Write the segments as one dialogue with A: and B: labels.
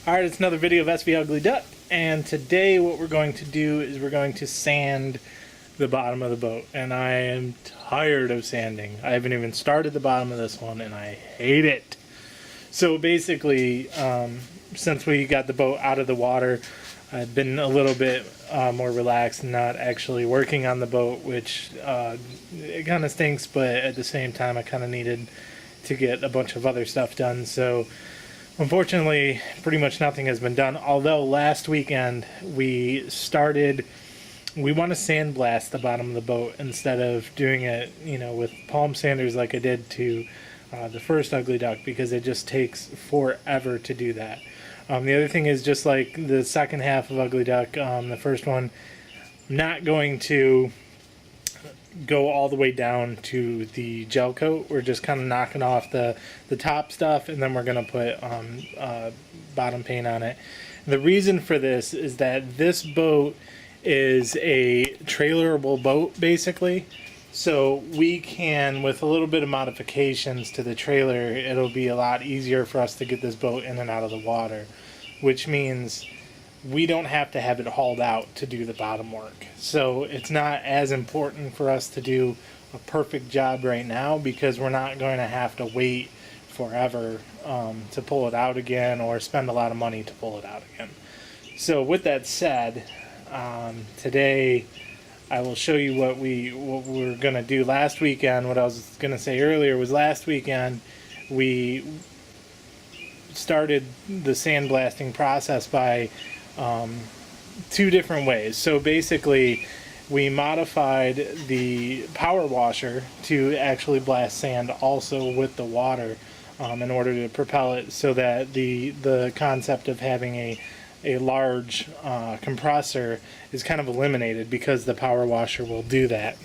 A: Alright, it's another video of SV Ugly Duck, and today what we're going to do is we're going to sand the bottom of the boat, and I am tired of sanding. I haven't even started the bottom of this one, and I hate it. So basically, since we got the boat out of the water, I've been a little bit more relaxed and not actually working on the boat, which it kind of stinks, but at the same time I kind of needed to get a bunch of other stuff done. So unfortunately, pretty much nothing has been done, although last weekend we want to sandblast the bottom of the boat instead of doing it, with palm sanders like I did to the first Ugly Duck, because it just takes forever to do that. The other thing is, just like the second half of Ugly Duck, the first one, I'm not going to go all the way down to the gel coat. We're just kind of knocking off the top stuff, and then we're going to put bottom paint on it. The reason for this is that this boat is a trailerable boat, basically. So we can, with a little bit of modifications to the trailer, it'll be a lot easier for us to get this boat in and out of the water, which means we don't have to have it hauled out to do the bottom work. So it's not as important for us to do a perfect job right now, because we're not going to have to wait forever to pull it out again, or spend a lot of money to pull it out again. So with that said, today I will show you what we're going to do. Last weekend, what I was going to say earlier was, last weekend we started the sandblasting process by two different ways. So basically, we modified the power washer to actually blast sand also with the water, in order to propel it, so that the concept of having a large compressor is kind of eliminated, because the power washer will do that.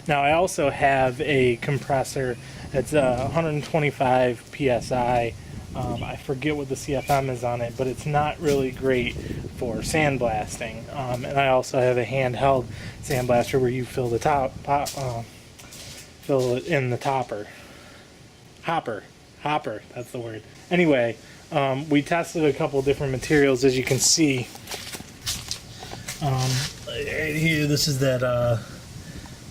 A: Now I also have a compressor that's 125 psi. I forget what the CFM is on it, but it's not really great for sandblasting. And I also have a handheld sandblaster where you fill the fill it in the hopper, that's the word. Anyway, we tested a couple different materials, as you can see. Right here, this is that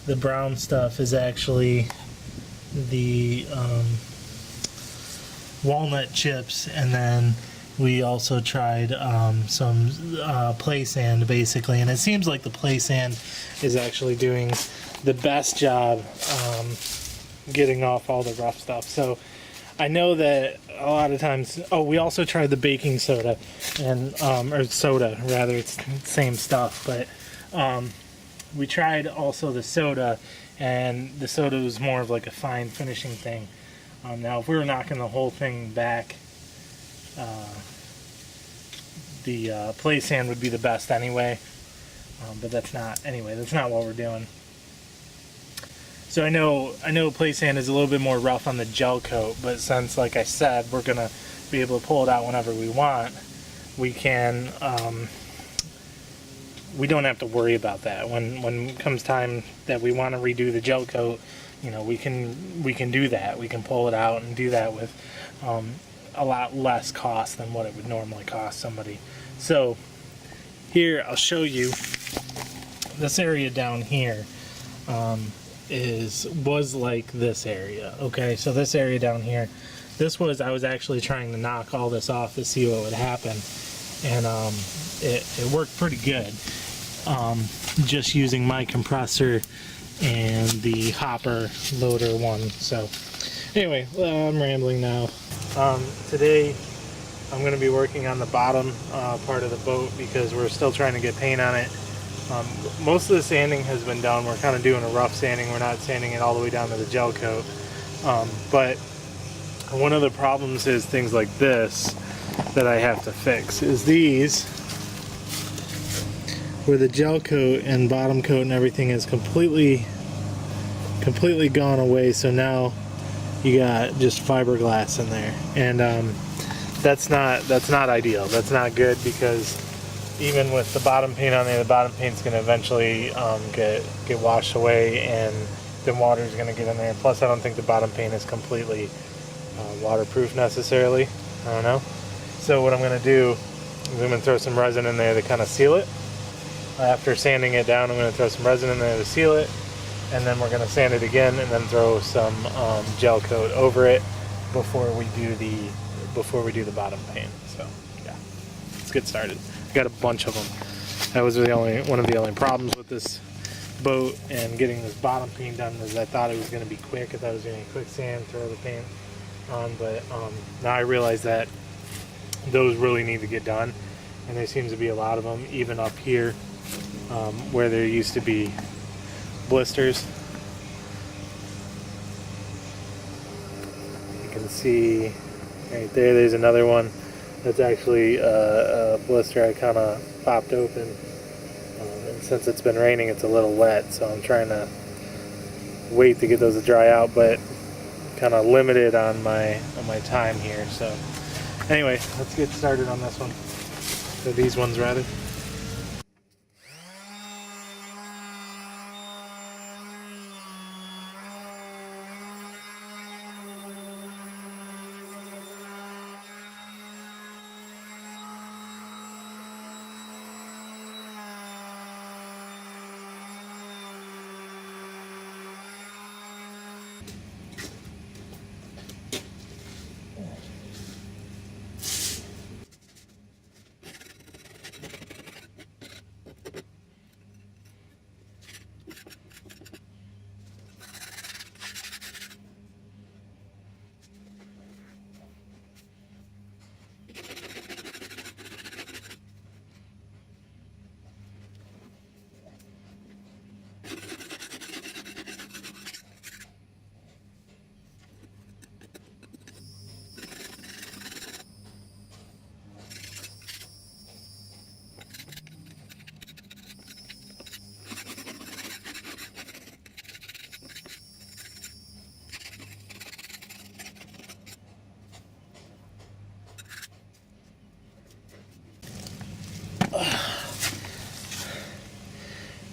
A: the brown stuff is actually the walnut chips, and then we also tried some play sand, basically, and it seems like the play sand is actually doing the best job getting off all the rough stuff. So I know that a lot of times, we also tried the baking soda, and or soda rather, it's the same stuff, but we tried also the soda, and the soda was more of like a fine finishing thing. Now, if we were knocking the whole thing back, the play sand would be the best anyway, but that's not what we're doing. So I know play sand is a little bit more rough on the gel coat, but since, like I said, we're gonna be able to pull it out whenever we want, we can. We don't have to worry about that. When it comes time that we want to redo the gel coat, we can do that. We can pull it out and do that with a lot less cost than what it would normally cost somebody. So here, I'll show you this area down here. Was like this area. Okay, so this area down here, I was actually trying to knock all this off to see what would happen, and it worked pretty good, just using my compressor and the hopper loader one. So anyway, I'm rambling now. Today I'm going to be working on the bottom part of the boat, because we're still trying to get paint on it. Most of the sanding has been done. We're kind of doing a rough sanding. We're not sanding it all the way down to the gel coat. But one of the problems is things like this that I have to fix. Is these, where the gel coat and bottom coat and everything is completely gone away. So now you got just fiberglass in there, and that's not ideal. That's not good, because even with the bottom paint on there, the bottom paint's going to eventually get washed away, and then water's going to get in there. Plus, I don't think the bottom paint is completely waterproof necessarily. I don't know. So what I'm going to do is I'm going to throw some resin in there to kind of seal it. After sanding it down, I'm going to throw some resin in there to seal it, and then we're going to sand it again and then throw some gel coat over it before we do the bottom paint. So yeah, let's get started. I got a bunch of them. That was one of the only problems with this boat and getting this bottom paint done is I thought it was going to be quick. I thought it was going to be quick sand, throw the paint on, but now I realize that those really need to get done, and there seems to be a lot of them even up here where there used to be blisters. You can see right there's another one that's actually a blister I kind of popped open, and since it's been raining it's a little wet, so I'm trying to wait to get those to dry out, but kind of limited on my time here. So anyway, let's get started on this one. So these ones rather.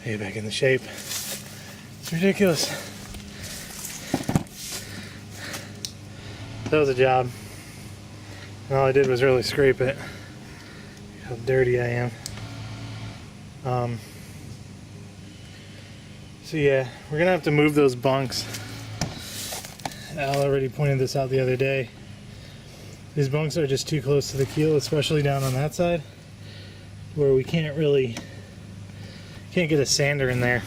A: Get back in the shape. It's ridiculous. That was a job. And all I did was really scrape it. How dirty I am. So yeah, we're gonna have to move those bunks. Al already pointed this out the other day. These bunks are just too close to the keel, especially down on that side, where we can't get a sander in there.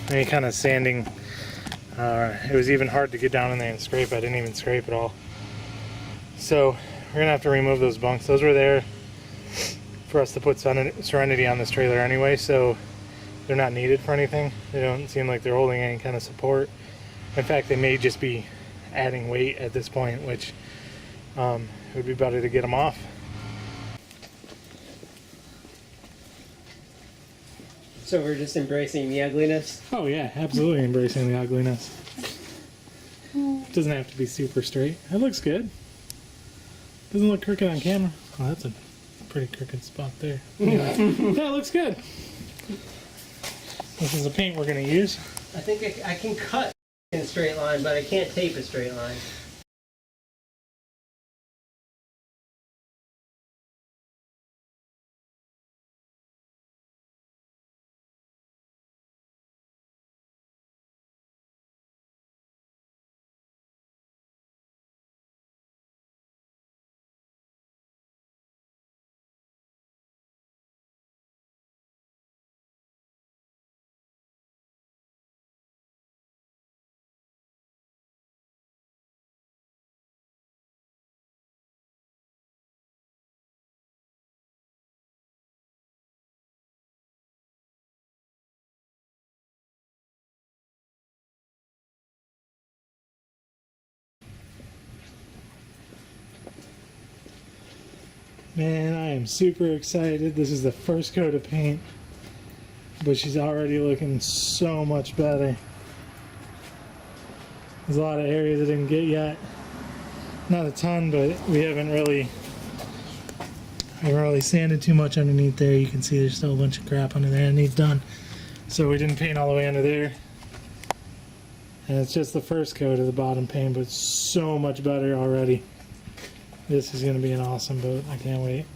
A: Any kind of sanding. It was even hard to get down in there and scrape. I didn't even scrape at all. So we're gonna have to remove those bunks. Those were there for us to put Serenity on this trailer anyway, so they're not needed for anything. They don't seem like they're holding any kind of support. In fact, they may just be adding weight at this point, which it would be better to get them off.
B: So we're just embracing the ugliness?
A: Oh yeah, absolutely embracing the ugliness. It doesn't have to be super straight. It looks good. Doesn't look crooked on camera. Oh, that's a pretty crooked spot there. Anyway, yeah, it looks good. This is the paint we're going to use.
B: I think I can cut in a straight line, but I can't tape a straight line.
A: Man, I am super excited. This is the first coat of paint, but she's already looking so much better. There's a lot of areas I didn't get yet. Not a ton, but we haven't really sanded too much underneath there. You can see there's still a bunch of crap under there that needs done. So we didn't paint all the way under there. And it's just the first coat of the bottom paint, but it's so much better already. This is going to be an awesome boat. I can't wait.